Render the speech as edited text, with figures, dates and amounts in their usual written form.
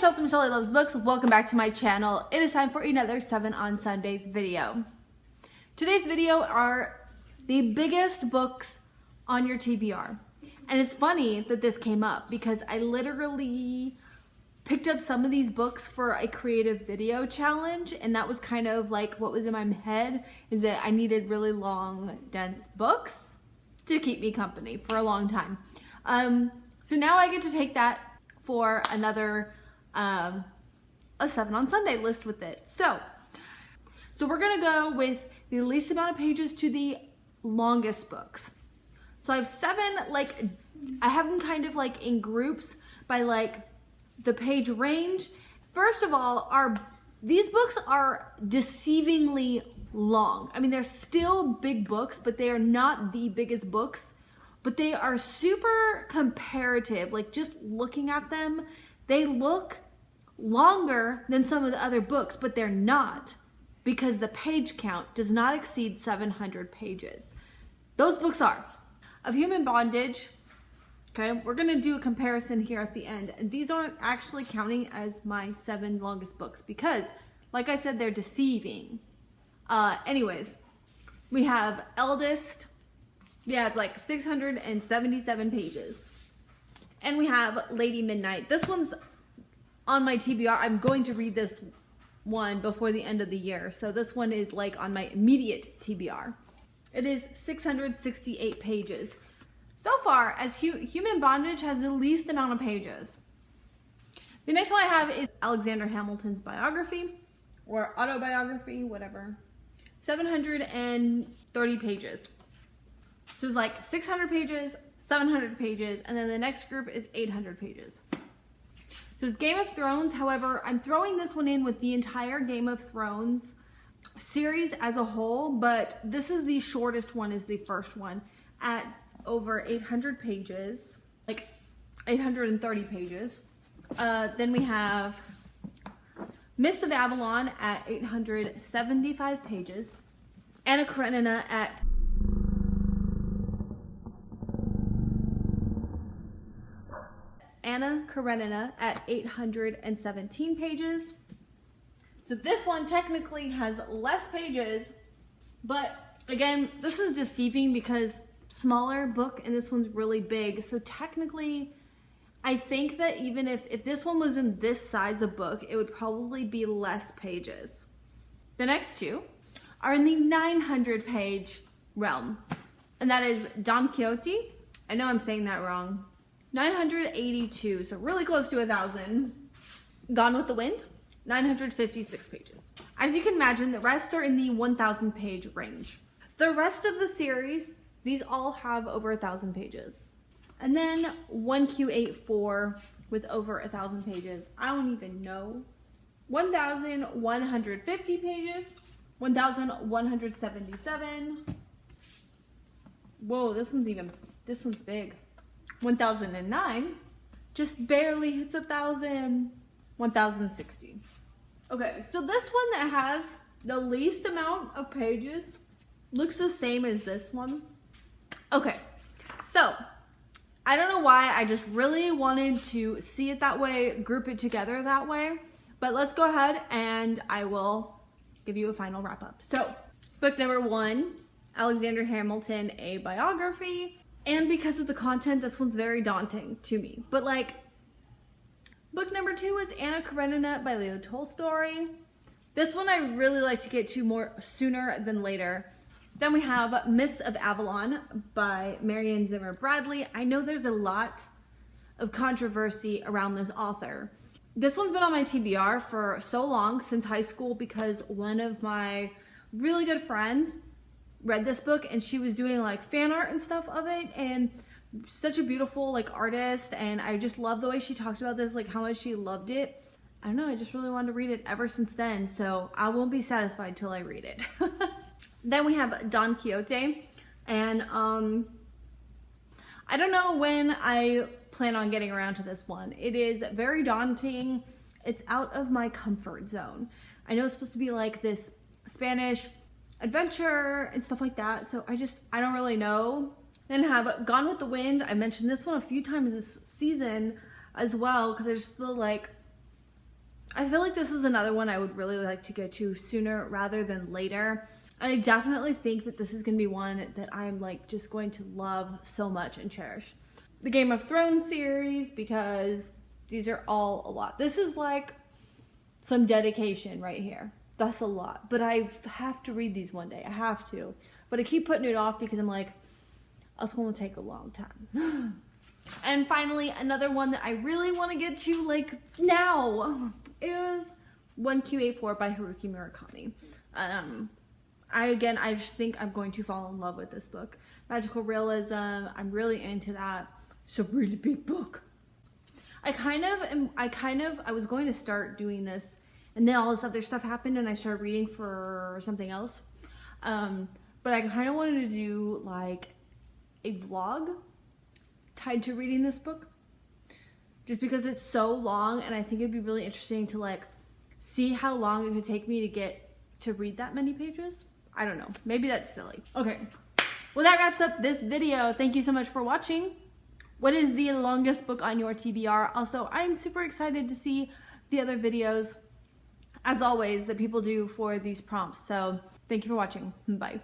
yourself to Michelle Loves Books. Welcome back to my channel. It is time for another 7 on Sundays video. Today's video are the biggest books on your TBR. And it's funny that this came up because I literally picked up some of these books for a creative video challenge, and that was kind of like what was in my head, is that I needed really long, dense books to keep me company for a long time. So now I get to take that for another a 7 on Sunday list with it. So we're gonna go with the least amount of pages to the longest books. So I have 7, like, I have them kind of like in groups by like the page range. First of all, these books are deceivingly long. I mean, they're still big books, but they are not the biggest books, but they are super comparative. Like, just looking at them, they look longer than some of the other books, but they're not, because the page count does not exceed 700 pages. Those books are Of Human Bondage. Okay, we're gonna do a comparison here at the end. And these aren't actually counting as my 7 longest books because, like I said, they're deceiving. Anyways, we have Eldest. Yeah, it's like 677 pages. And we have Lady Midnight. This one's on my TBR. I'm going to read this one before the end of the year. So this one is like on my immediate TBR. It is 668 pages. So far, as Human Bondage has the least amount of pages. The next one I have is Alexander Hamilton's biography, or autobiography, whatever. 730 pages. So it's like 600 pages, 700 pages, and then the next group is 800 pages. So it's Game of Thrones. However, I'm throwing this one in with the entire Game of Thrones series as a whole, but this is the shortest one, is the first one, at over 800 pages, like 830 pages. Then we have Mists of Avalon at 875 pages. Anna Karenina at Anna Karenina at 817 pages. So this one technically has less pages, but again, this is deceiving because smaller book and this one's really big. So technically, I think that even if this one was in this size of book, it would probably be less pages. The next two are in the 900 page realm, and that is Don Quixote. I know I'm saying that wrong. 982, so really close to 1,000. Gone with the Wind, 956 pages. As you can imagine, the rest are in the 1,000 page range. The rest of the series, these all have over 1,000 pages. And then 1Q84 with over 1,000 pages. I don't even know. 1,150 pages. 1,177. Whoa, this one's big. 1,009 just barely hits 1,000. 1,060. Okay, so this one that has the least amount of pages looks the same as this one. Okay, so I don't know why, I just really wanted to see it that way, group it together that way, but let's go ahead and I will give you a final wrap up. So book number 1, Alexander Hamilton, a biography. And because of the content, this one's very daunting to me. But like, book number 2 is Anna Karenina by Leo Tolstoy. This one I really like to get to more sooner than later. Then we have Mists of Avalon by Marion Zimmer Bradley. I know there's a lot of controversy around this author. This one's been on my TBR for so long, since high school, because one of my really good friends read this book and she was doing like fan art and stuff of it, and such a beautiful like artist, and I just love the way she talked about this, like how much she loved it. I don't know, I just really wanted to read it ever since then, so I won't be satisfied till I read it. Then we have Don Quixote, and I don't know when I plan on getting around to this one. It is very daunting. It's out of my comfort zone. I know it's supposed to be like this Spanish adventure and stuff like that, so I don't really know. Then have Gone with the Wind. I mentioned this one a few times this season as well, because I just feel like I feel like this is another one I would really like to get to sooner rather than later. And I definitely think that this is going to be one that I'm like just going to love so much and cherish. The Game of Thrones series, because these are all a lot. This is like some dedication right here. That's a lot. But I have to read these one day. I have to. But I keep putting it off because I'm like, it's going to take a long time. And finally, another one that I really want to get to like now is 1Q84 by Haruki Murakami. I just think I'm going to fall in love with this book. Magical realism, I'm really into that. It's a really big book. I was going to start doing this, and then all this other stuff happened and I started reading for something else. But I kind of wanted to do like a vlog tied to reading this book, just because it's so long, and I think it'd be really interesting to like see how long it could take me to get to read that many pages. I don't know, maybe that's silly. Okay, well that wraps up this video. Thank you so much for watching. What is the longest book on your TBR? Also, I'm super excited to see the other videos, as always, that people do for these prompts. So thank you for watching. Bye.